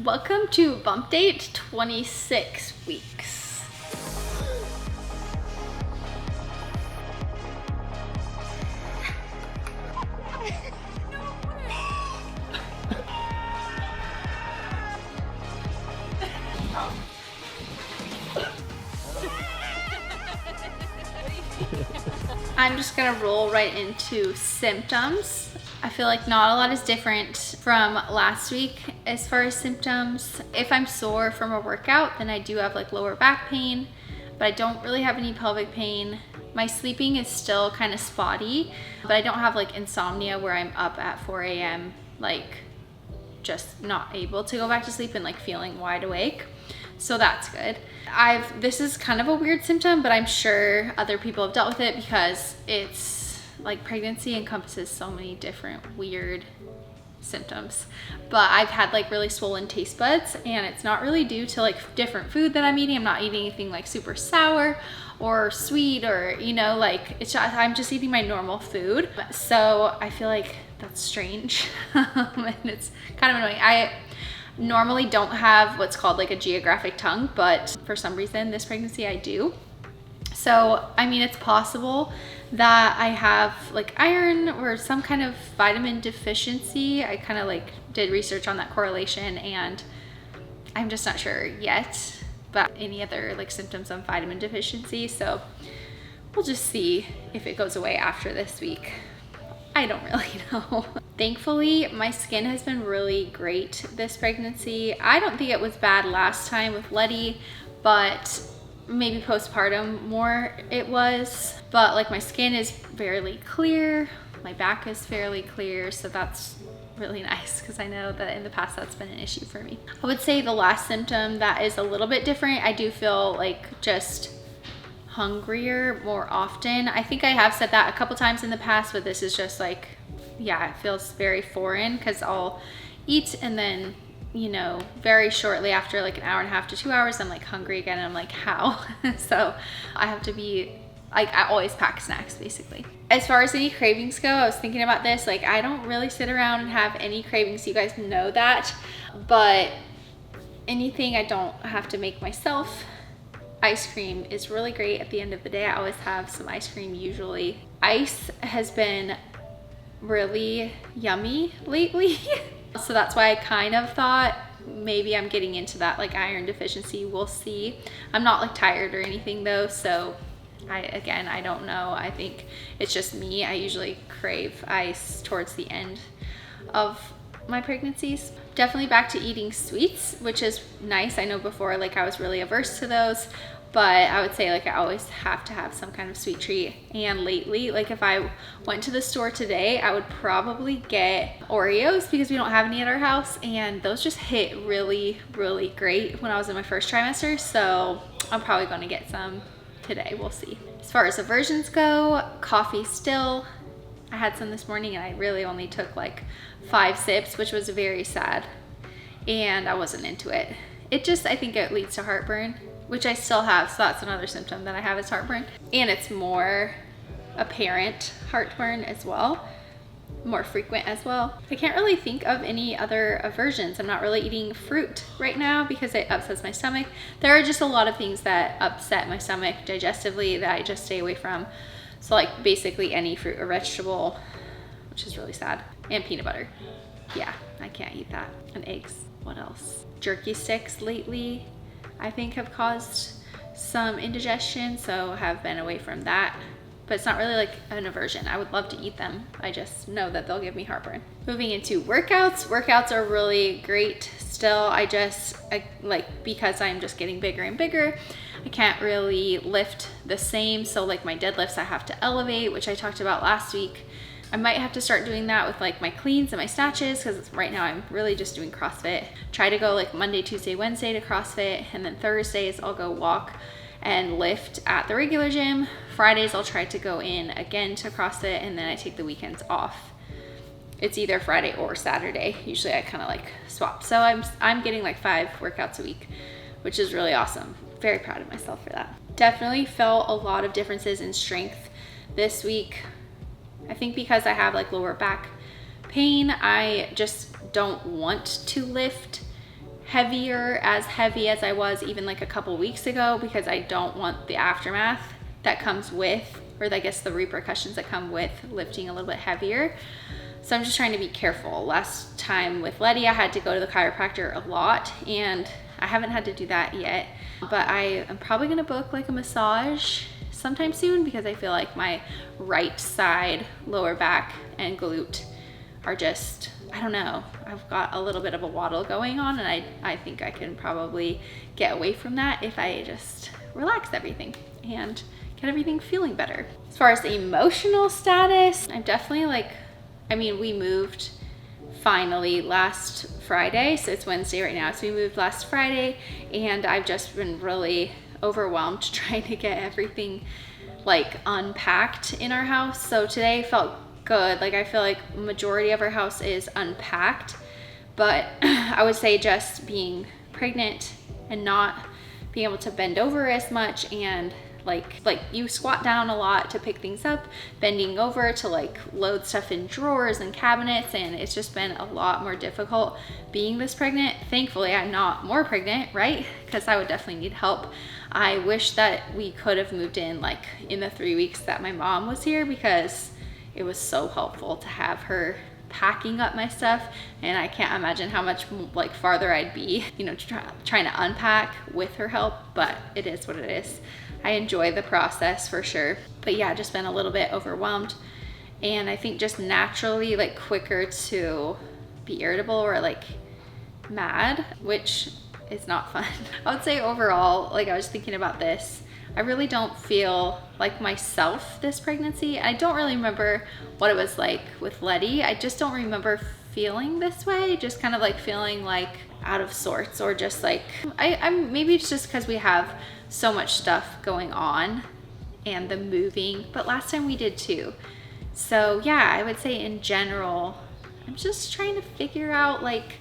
Welcome to Bumpdate 26 weeks. I'm just gonna roll right into symptoms. I feel like not a lot is different from last week as far as symptoms. If I'm sore from a workout, then I do have like lower back pain, but I don't really have any pelvic pain. My sleeping is still kind of spotty, but I don't have like insomnia where I'm up at 4 a.m. like just not able to go back to sleep and like feeling wide awake. So that's good. This is kind of a weird symptom, but I'm sure other people have dealt with it because it's like pregnancy encompasses so many different weird symptoms. But I've had like really swollen taste buds, and it's not really due to like different food that I'm eating. I'm not eating anything like super sour or sweet or, you know, like I'm just eating my normal food. So I feel like that's strange and it's kind of annoying. I normally don't have what's called like a geographic tongue, but for some reason this pregnancy I do. So, I mean, it's possible that I have like iron or some kind of vitamin deficiency. I kind of like did research on that correlation and I'm just not sure yet about any other like symptoms of vitamin deficiency. So we'll just see if it goes away after this week. I don't really know. Thankfully, my skin has been really great this pregnancy. I don't think it was bad last time with Letty, but maybe postpartum more it was. But like my skin is fairly clear, my back is fairly clear, so that's really nice because I know that in the past that's been an issue for me. I would say the last symptom that is a little bit different, I do feel like just hungrier more often. I think I have said that a couple times in the past, but this is just like, yeah, it feels very foreign because I'll eat and then, you know, very shortly after like an hour and a half to 2 hours, I'm like hungry again and I'm like, how? So I have to be like, I always pack snacks basically. As far as any cravings go, I was thinking about this, like I don't really sit around and have any cravings, you guys know that, but anything I don't have to make myself. Ice cream is really great at the end of the day. I always have some ice cream usually. Ice has been really yummy lately. So that's why I kind of thought maybe I'm getting into that like iron deficiency. We'll see. I'm not like tired or anything though. So I don't know. I think it's just me. I usually crave ice towards the end of my pregnancies. Definitely back to eating sweets, which is nice. I know before like I was really averse to those, but I would say like I always have to have some kind of sweet treat. And lately, like if I went to the store today, I would probably get Oreos because we don't have any at our house, and those just hit really, really great when I was in my first trimester. So I'm probably gonna get some today, we'll see. As far as aversions go, coffee still. I had some this morning and I really only took like 5 sips, which was very sad. And I wasn't into it. It just, I think it leads to heartburn, which I still have. So that's another symptom that I have is heartburn. And it's more apparent heartburn as well, more frequent as well. I can't really think of any other aversions. I'm not really eating fruit right now because it upsets my stomach. There are just a lot of things that upset my stomach digestively that I just stay away from. So like basically any fruit or vegetable, which is really sad. And peanut butter. Yeah, I can't eat that. And eggs. What else? Jerky sticks lately, I think have caused some indigestion, so have been away from that. But it's not really like an aversion. I would love to eat them. I just know that they'll give me heartburn. Moving into workouts. Workouts are really great still. I like, because I'm just getting bigger and bigger, I can't really lift the same. So like my deadlifts I have to elevate, which I talked about last week. I might have to start doing that with like my cleans and my snatches because right now I'm really just doing CrossFit. Try to go like Monday, Tuesday, Wednesday to CrossFit, and then Thursdays I'll go walk and lift at the regular gym. Fridays I'll try to go in again to CrossFit, and then I take the weekends off. It's either Friday or Saturday. Usually I kind of like swap. So I'm getting like 5 workouts a week, which is really awesome. Very proud of myself for that. Definitely felt a lot of differences in strength this week. I think because I have like lower back pain, I just don't want to lift as heavy as I was even like a couple weeks ago, because I don't want the aftermath that comes with, or I guess the repercussions that come with lifting a little bit heavier. So I'm just trying to be careful. Last time with Letty, I had to go to the chiropractor a lot, and I haven't had to do that yet, but I am probably gonna book like a massage sometime soon, because I feel like my right side lower back and glute are just, I don't know, I've got a little bit of a waddle going on, and I think I can probably get away from that if I just relax everything and get everything feeling better. As far as the emotional status, I'm definitely like, I mean, we moved finally last Friday, so it's Wednesday right now, so we moved last Friday, and I've just been really overwhelmed trying to get everything like unpacked in our house. So today felt good. Like I feel like majority of our house is unpacked, but I would say just being pregnant and not being able to bend over as much, and like you squat down a lot to pick things up, bending over to like load stuff in drawers and cabinets, and it's just been a lot more difficult being this pregnant. Thankfully, I'm not more pregnant, right? Because I would definitely need help. I wish that we could have moved in like in the 3 weeks that my mom was here, because it was so helpful to have her packing up my stuff, and I can't imagine how much like farther I'd be, you know, trying to unpack with her help, but it is what it is. I enjoy the process for sure, but yeah, just been a little bit overwhelmed, and I think just naturally like quicker to be irritable or like mad, which is not fun. I would say overall, like I was thinking about this, I really don't feel like myself this pregnancy. I don't really remember what it was like with Letty. I just don't remember feeling this way, just kind of like feeling like out of sorts, or just like, I'm maybe it's just because we have so much stuff going on and the moving, but last time we did too. So yeah, I would say in general, I'm just trying to figure out like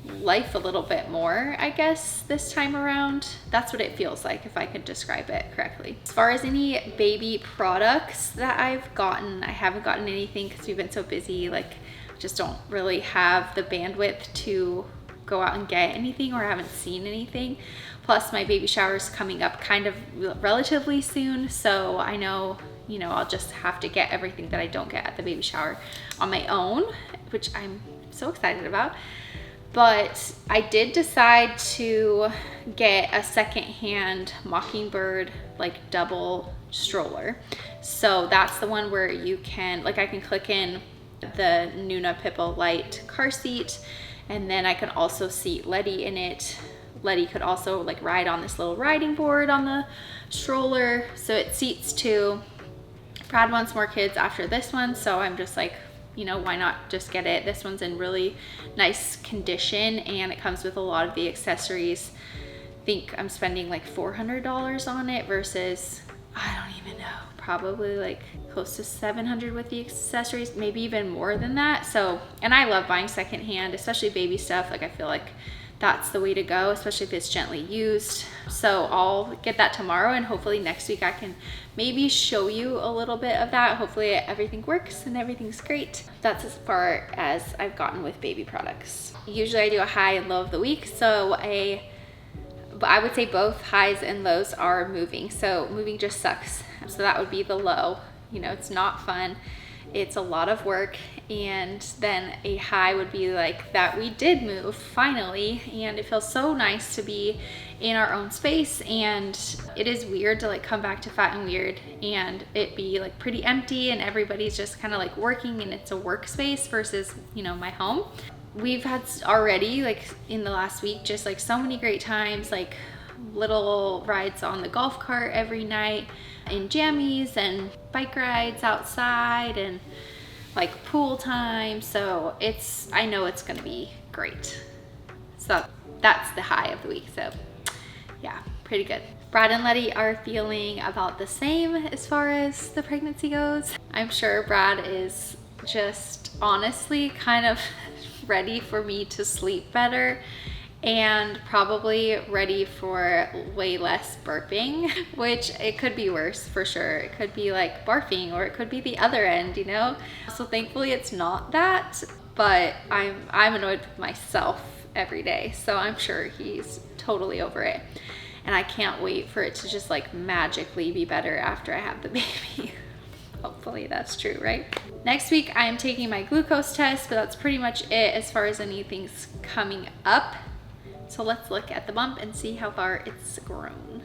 life a little bit more, I guess, this time around. That's what it feels like, if I could describe it correctly. As far as any baby products that I've gotten, I haven't gotten anything because we've been so busy. Like, just don't really have the bandwidth to go out and get anything, or haven't seen anything. Plus my baby shower is coming up kind of relatively soon, so I know, you know, I'll just have to get everything that I don't get at the baby shower on my own, which I'm so excited about. But I did decide to get a secondhand Mockingbird like double stroller. So that's the one where you can, like, I can click in the Nuna Pippo Light car seat, and then I can also seat Letty in it. Letty could also like ride on this little riding board on the stroller. So it seats two. Brad wants more kids after this one, so I'm just like, you know, why not just get it? This one's in really nice condition, and it comes with a lot of the accessories. I think I'm spending like $400 on it versus, I don't even know, probably like close to $700 with the accessories, maybe even more than that. So, and I love buying secondhand, especially baby stuff. Like, I feel like that's the way to go, especially if it's gently used. So I'll get that tomorrow, and hopefully next week I can maybe show you a little bit of that. Hopefully everything works and everything's great. That's as far as I've gotten with baby products. Usually I do a high and low of the week, so but I would say both highs and lows are moving. So moving just sucks. So that would be the low. You know, it's not fun. It's a lot of work. And then a high would be like that we did move finally, and it feels so nice to be in our own space. And it is weird to like come back to Fat and Weird and it be like pretty empty, and everybody's just kind of like working, and it's a workspace versus, you know, my home. We've had already, like in the last week, just like so many great times, like little rides on the golf cart every night, in jammies, and bike rides outside, and like pool time. So I know it's gonna be great. So that's the high of the week. So yeah, pretty good. Brad and Letty are feeling about the same as far as the pregnancy goes. I'm sure Brad is just honestly kind of ready for me to sleep better, and probably ready for way less burping, which it could be worse for sure. It could be like barfing, or it could be the other end, you know? So thankfully it's not that, but I'm annoyed with myself every day. So I'm sure he's totally over it. And I can't wait for it to just like magically be better after I have the baby. Hopefully that's true, right? Next week I am taking my glucose test, but that's pretty much it as far as anything's coming up. So let's look at the bump and see how far it's grown.